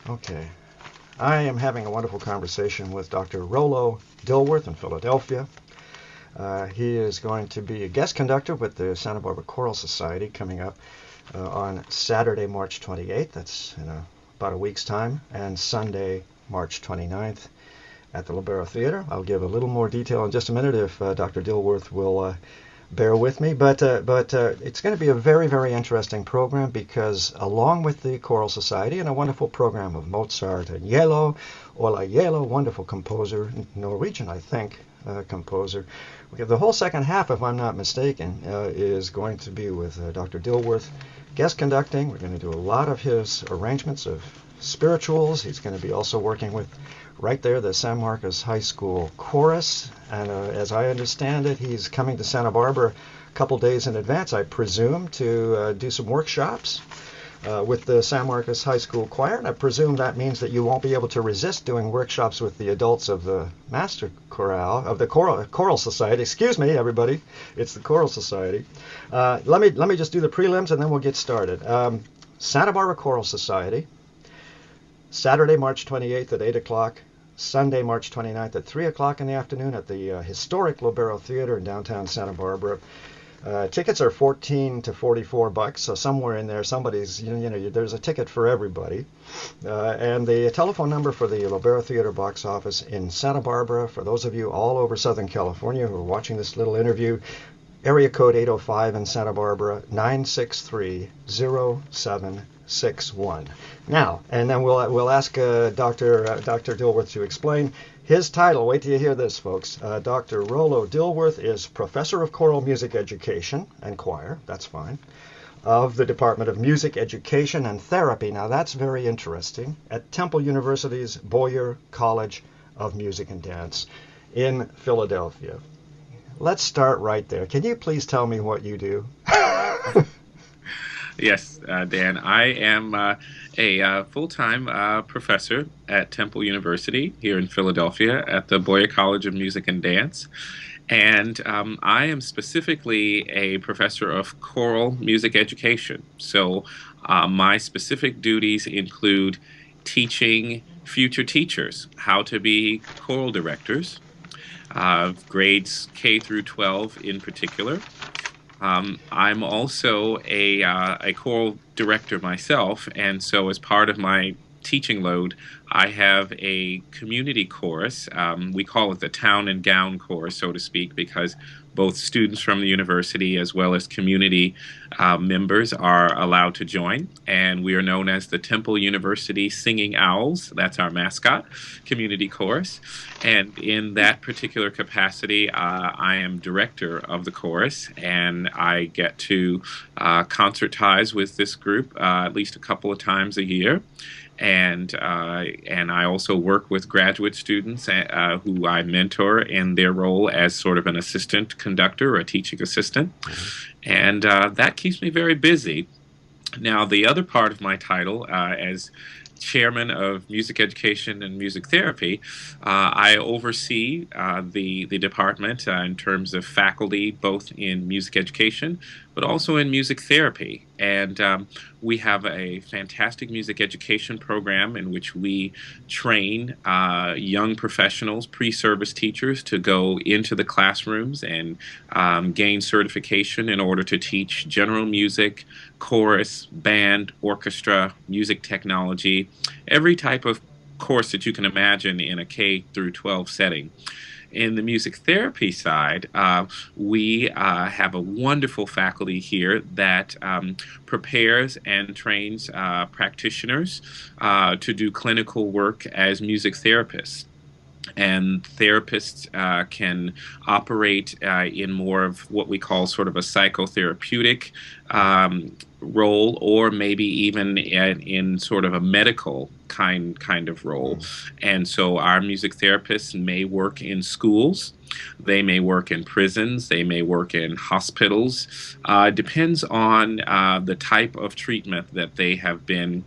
Okay. I am having a wonderful conversation with Dr. Rollo Dilworth in Philadelphia. He is going to be a guest conductor with the Santa Barbara Choral Society coming up on Saturday, March 28th. That's in about a week's time, and Sunday, March 29th at the Libero Theater. I'll give a little more detail in just a minute if Dr. Dilworth will bear with me. But it's going to be a very, very interesting program because along with the Choral Society and a wonderful program of Mozart and Yellow, Ola Yellow, wonderful composer, Norwegian, I think, composer. We have the whole second half, if I'm not mistaken, is going to be with Dr. Dilworth guest conducting. We're going to do a lot of his arrangements of spirituals. He's going to be also working with right there the San Marcos High School Chorus, and as I understand it, he's coming to Santa Barbara a couple days in advance, I presume, to do some workshops with the San Marcos High School Choir, and I presume that means that you won't be able to resist doing workshops with the adults of the Master Chorale, of the Choral Society. Excuse me, everybody, it's the Choral Society. Let me just do the prelims, and then we'll get started. Santa Barbara Choral Society, Saturday, March 28th at 8 o'clock, Sunday, March 29th at 3 o'clock in the afternoon at the historic Libero Theater in downtown Santa Barbara. Tickets are $14 to $44, so somewhere in there, somebody's, there's a ticket for everybody. And the telephone number for the Libero Theater box office in Santa Barbara, for those of you all over Southern California who are watching this little interview, area code 805 in Santa Barbara, 963-0761. Now, and then we'll ask Dr. Dilworth to explain his title. Wait till you hear this, folks. Dr. Rollo Dilworth is Professor of Choral Music Education and Choir, that's fine, of the Department of Music Education and Therapy. Now, that's very interesting, at Temple University's Boyer College of Music and Dance in Philadelphia. Let's start right there. Can you please tell me what you do? Yes, Dan. I am a full-time professor at Temple University here in Philadelphia at the Boyer College of Music and Dance. And I am specifically a professor of choral music education. So my specific duties include teaching future teachers how to be choral directors, grades K through 12 in particular. I'm also a choral director myself, and so as part of my teaching load, I have a community chorus. We call it the town and gown chorus, so to speak, because both students from the university as well as community members are allowed to join. And we are known as the Temple University Singing Owls. That's our mascot, community chorus. And in that particular capacity, I am director of the chorus, and I get to concertize with this group at least a couple of times a year. And I also work with graduate students who I mentor in their role as sort of an assistant conductor or a teaching assistant. And that keeps me very busy. Now, the other part of my title as chairman of music education and music therapy, I oversee the department in terms of faculty, both in music education, but also in music therapy. And we have a fantastic music education program in which we train young professionals, pre-service teachers, to go into the classrooms and gain certification in order to teach general music, chorus, band, orchestra, music technology, every type of course that you can imagine in a K through 12 setting. In the music therapy side, we have a wonderful faculty here that prepares and trains practitioners to do clinical work as music therapists. And therapists can operate in more of what we call sort of a psychotherapeutic role, or maybe even in sort of a medical kind of role. And so our music therapists may work in schools, they may work in prisons, they may work in hospitals. Depends on the type of treatment that they have been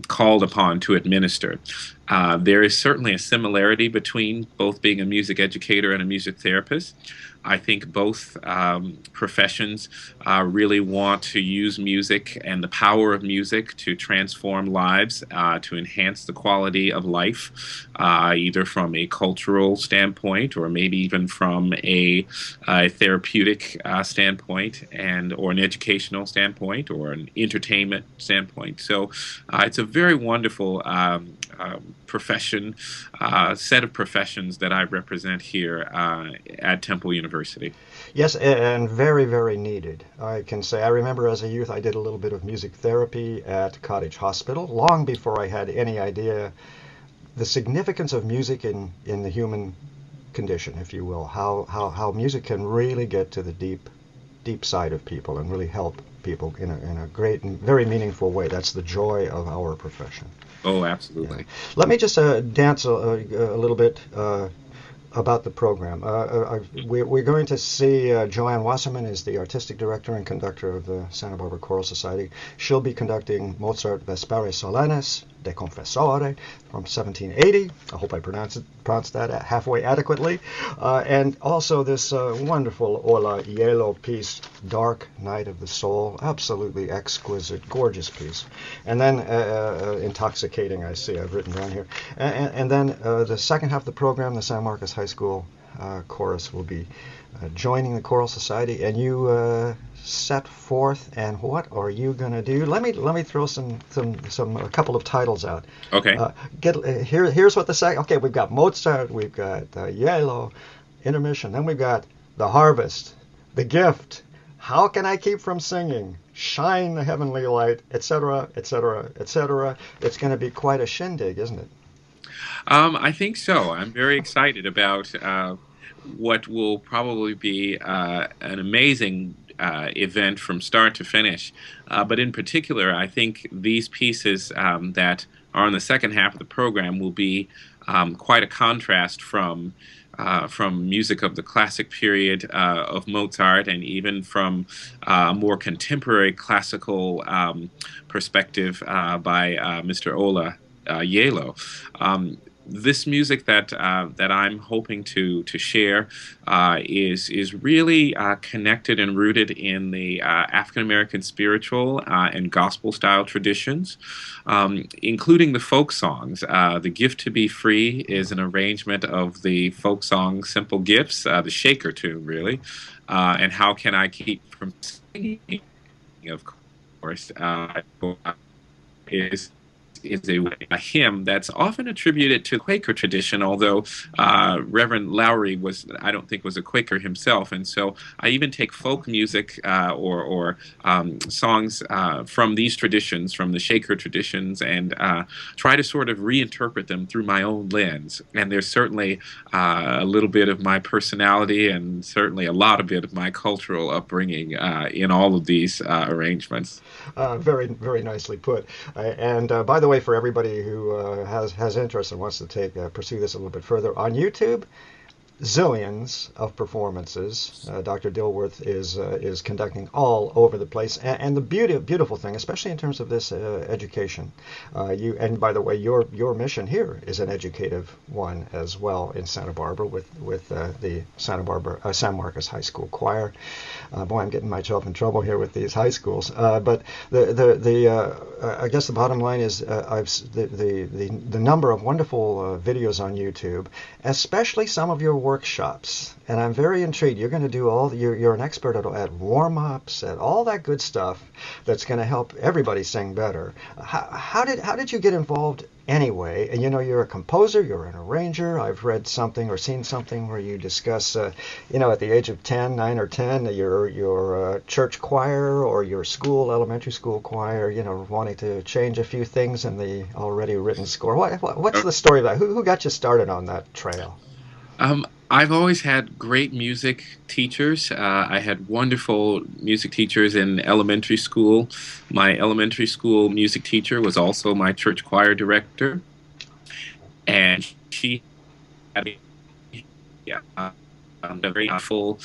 called upon to administer. There is certainly a similarity between both being a music educator and a music therapist. I think both professions really want to use music and the power of music to transform lives, to enhance the quality of life, either from a cultural standpoint or maybe even from a therapeutic standpoint, and or an educational standpoint or an entertainment standpoint. So it's a very wonderful profession, set of professions that I represent here at Temple University. Yes, and very, very needed. I can say I remember as a youth I did a little bit of music therapy at Cottage Hospital long before I had any idea the significance of music in the human condition, if you will. How music can really get to the deep side of people and really help people in a great and very meaningful way. That's the joy of our profession. Oh, Yeah. absolutely. Let me just dance a little bit about the program. We're going to see Joanne Wasserman is the artistic director and conductor of the Santa Barbara Choral Society. She'll be conducting Mozart Vespere Solenes de Confessore from 1780. I hope I pronounced that halfway adequately. And also this wonderful Ola Yellow piece, Dark Night of the Soul. Absolutely exquisite, gorgeous piece. And then Intoxicating, I see I've written down here. And then the second half of the program, the San Marcos High School chorus will be joining the choral society, and you set forth. And what are you going to do? Let me throw a couple of titles out. Okay. Here's what the second. Okay, we've got Mozart, we've got Yellow, intermission. Then we've got The Harvest, The Gift. How can I keep from singing? Shine the heavenly light, etc., etc., etc. It's going to be quite a shindig, isn't it? I think so. I'm very excited about what will probably be an amazing event from start to finish. But in particular, I think these pieces that are in the second half of the program will be quite a contrast from music of the classic period of Mozart, and even from more contemporary classical perspective by Mr. Ola Yelo. This music that I'm hoping to share is really connected and rooted in the African American spiritual and gospel style traditions, including the folk songs. The Gift to Be Free is an arrangement of the folk song Simple Gifts, the Shaker tune, really. And How Can I Keep from Singing, of course, is a hymn that's often attributed to Quaker tradition, although Reverend Lowry I don't think, was a Quaker himself. And so I even take folk music or songs from these traditions, from the Shaker traditions, and try to sort of reinterpret them through my own lens. And there's certainly a little bit of my personality and certainly a lot of bit of my cultural upbringing in all of these arrangements. Very, very nicely put. And by the way, for everybody who has interest and wants to pursue this a little bit further, on YouTube, zillions of performances. Dr. Dilworth is conducting all over the place, and the beautiful thing, especially in terms of this education, and by the way, your mission here is an educative one as well in Santa Barbara with the San Marcos High School Choir. Boy, I'm getting myself in trouble here with these high schools. But I guess the bottom line is the number of wonderful videos on YouTube, especially some of your workshops, and I'm very intrigued. You're going to do you're an expert at warm-ups, at all that good stuff that's going to help everybody sing better. How did you get involved anyway? And you're a composer, you're an arranger. I've read something or seen something where you discuss, at the age of 10, 9 or 10, your church choir or your elementary school choir, wanting to change a few things in the already written score. What's the story of that? Who got you started on that trail? Um, I've always had great music teachers. I had wonderful music teachers in elementary school. My elementary school music teacher was also my church choir director, and she had a a very full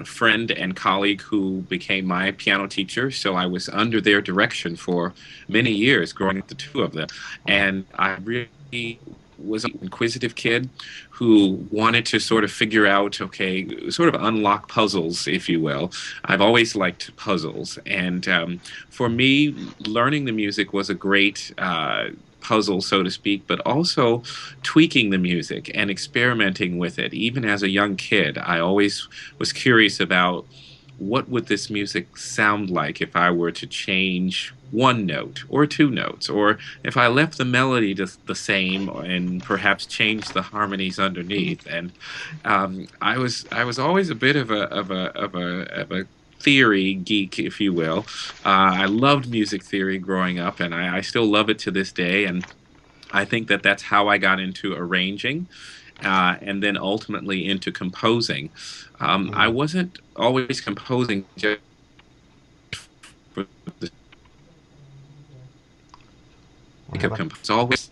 friend and colleague who became my piano teacher. So I was under their direction for many years, growing up the two of them. Wow. And I really was an inquisitive kid who wanted to sort of figure out, okay, sort of unlock puzzles, if you will. I've always liked puzzles. And for me, learning the music was a great puzzle, so to speak, but also tweaking the music and experimenting with it. Even as a young kid, I always was curious about what would this music sound like if I were to change one note or two notes, or if I left the melody the same and perhaps changed the harmonies underneath. And I was always a bit of a theory geek, if you will. I loved music theory growing up, and I still love it to this day. And I think that that's how I got into arranging, and then ultimately into composing. I Mm. wasn't always composing just for the What sake of happened? composing. It's always,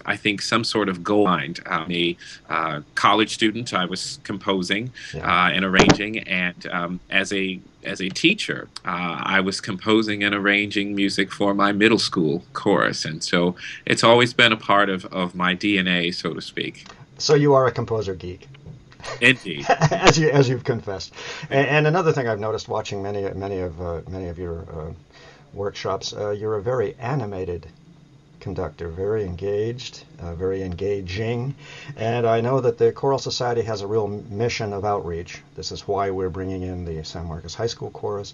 I think, some sort of goal in mind. A college student, I was composing Yeah. and arranging, and as a teacher, I was composing and arranging music for my middle school chorus, and so it's always been a part of my DNA, so to speak. So you are a composer geek. Indeed. As you've confessed. And another thing I've noticed watching many of your workshops, you're a very animated conductor, very engaged, very engaging. And I know that the Choral Society has a real mission of outreach. This is why we're bringing in the San Marcos High School Chorus.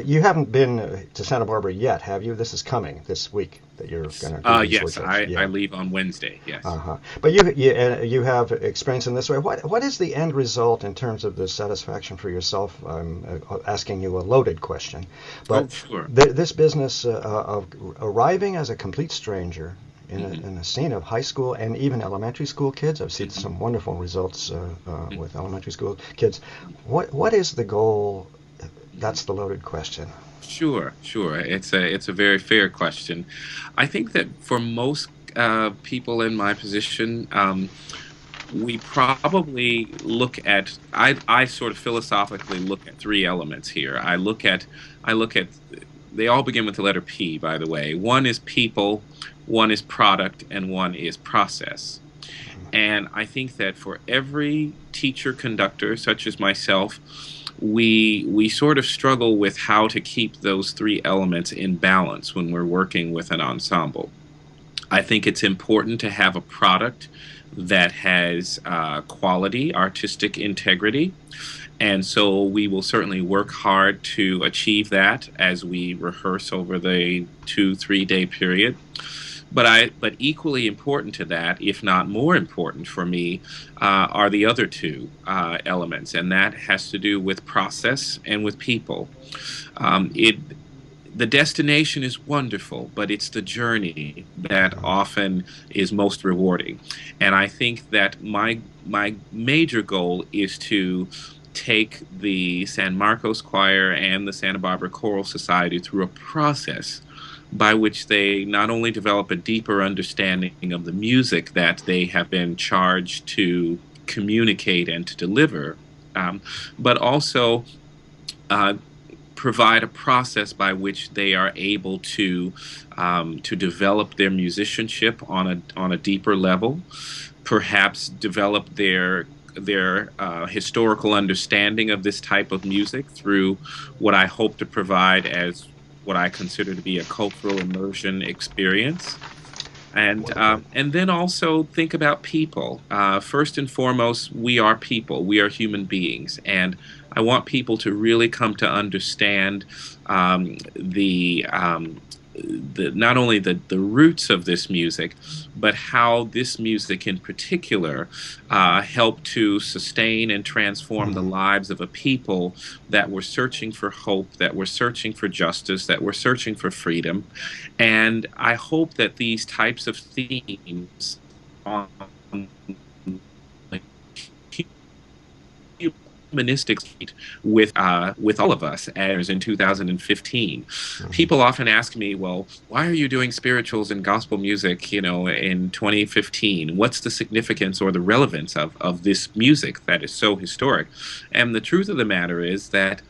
You haven't been to Santa Barbara yet, have you? This is coming this week that you're going to do these Yes, workshops. I Yeah. leave on Wednesday. Yes. Uh-huh. But you have experience in this way. What is the end result in terms of the satisfaction for yourself? I'm asking you a loaded question, Oh, but sure. this business of arriving as a complete stranger Hmm. in a scene of high school and even elementary school kids. I've seen Hmm. some wonderful results with elementary school kids. What is the goal? Hmm. That's the loaded question. Sure, sure. It's a very fair question. I think that for most people in my position, we probably look at I sort of philosophically look at three elements here. I look at they all begin with the letter P, by the way. One is people, one is product, and one is process. And I think that for every teacher conductor, such as myself, we sort of struggle with how to keep those three elements in balance when we're working with an ensemble. I think it's important to have a product that has quality, artistic integrity. And so we will certainly work hard to achieve that as we rehearse over the 2, 3 day period. But equally important to that, if not more important for me, are the other two elements, and that has to do with process and with people. It The destination is wonderful, but it's the journey that often is most rewarding. And I think that my major goal is to take the San Marcos Choir and the Santa Barbara Choral Society through a process by which they not only develop a deeper understanding of the music that they have been charged to communicate and to deliver, um, but also uh, provide a process by which they are able to develop their musicianship on a deeper level, perhaps develop their historical understanding of this type of music through what I hope to provide as what I consider to be a cultural immersion experience. And Wonderful. and then also think about people. First and foremost, we are people. We are human beings, and I want people to really come to understand the not only the roots of this music, but how this music in particular helped to sustain and transform the Mhm. lives of a people that were searching for hope, that were searching for justice, that were searching for freedom. And I hope that these types of themes on humanistic state with all of us as in 2015. Mhm. People often ask me, well, why are you doing spirituals and gospel music, in 2015? What's the significance or the relevance of this music that is so historic? And the truth of the matter is that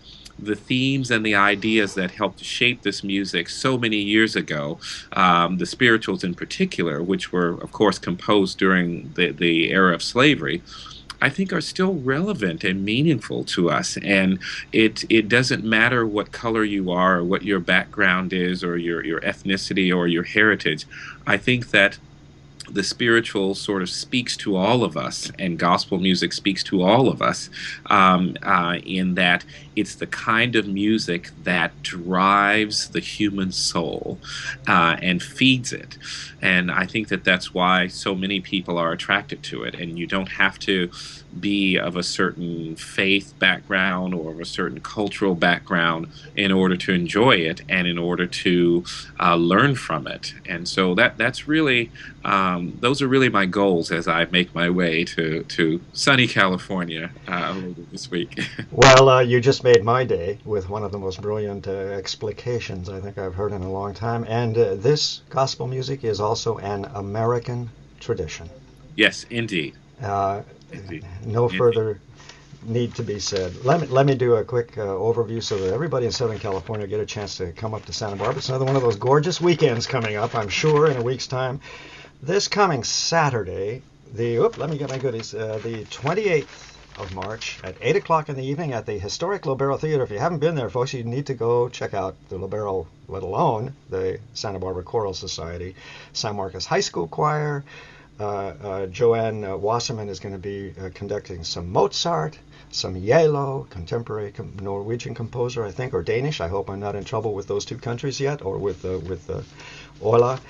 the themes and the ideas that helped shape this music so many years ago, the spirituals in particular, which were, of course, composed during the era of slavery, I think are still relevant and meaningful to us. And it doesn't matter what color you are, or what your background is, or your ethnicity or your heritage. I think that the spiritual sort of speaks to all of us, and gospel music speaks to all of us, in that it's the kind of music that drives the human soul and feeds it. And I think that that's why so many people are attracted to it. And you don't have to be of a certain faith background or of a certain cultural background in order to enjoy it and in order to learn from it. And so that's really those are really my goals as I make my way to sunny California later this week. Well, you just made my day with one of the most brilliant explications I think I've heard in a long time. And this gospel music is also an American tradition. Yes, indeed, Uh, indeed, no indeed. further need to be said. Let me do a quick overview so that everybody in Southern California get a chance to come up to Santa Barbara. It's another one of those gorgeous weekends coming up, I'm sure, in a week's time. This coming Saturday, let me get my goodies, the 28th of March at 8 o'clock in the evening at the historic Lobero Theater. If you haven't been there, folks, you need to go check out the Lobero, let alone the Santa Barbara Choral Society. San Marcos High School Choir. Joanne Wasserman is going to be conducting some Mozart, some Yelo, contemporary Norwegian composer, I think, or Danish. I hope I'm not in trouble with those two countries yet, or with Ola.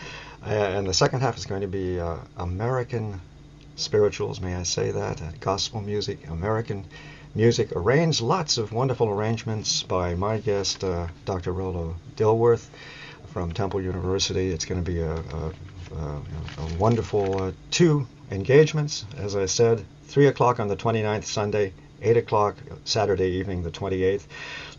And the second half is going to be American spirituals, may I say that, gospel music, American music arranged, lots of wonderful arrangements by my guest, Dr. Rollo Dilworth from Temple University. It's going to be a wonderful two engagements, as I said, 3 o'clock on the 29th, Sunday, 8 o'clock Saturday evening, the 28th.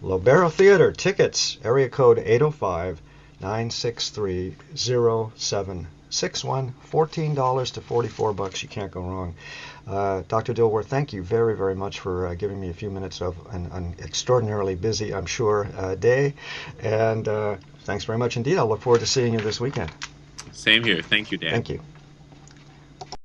Lobero Theater, tickets, area code 805 963 0761, $14 to $44. You can't go wrong. Dr. Dilworth, thank you very, very much for giving me a few minutes of an extraordinarily busy, I'm sure, day. And thanks very much indeed. I'll look forward to seeing you this weekend. Same here. Thank you, Dan. Thank you.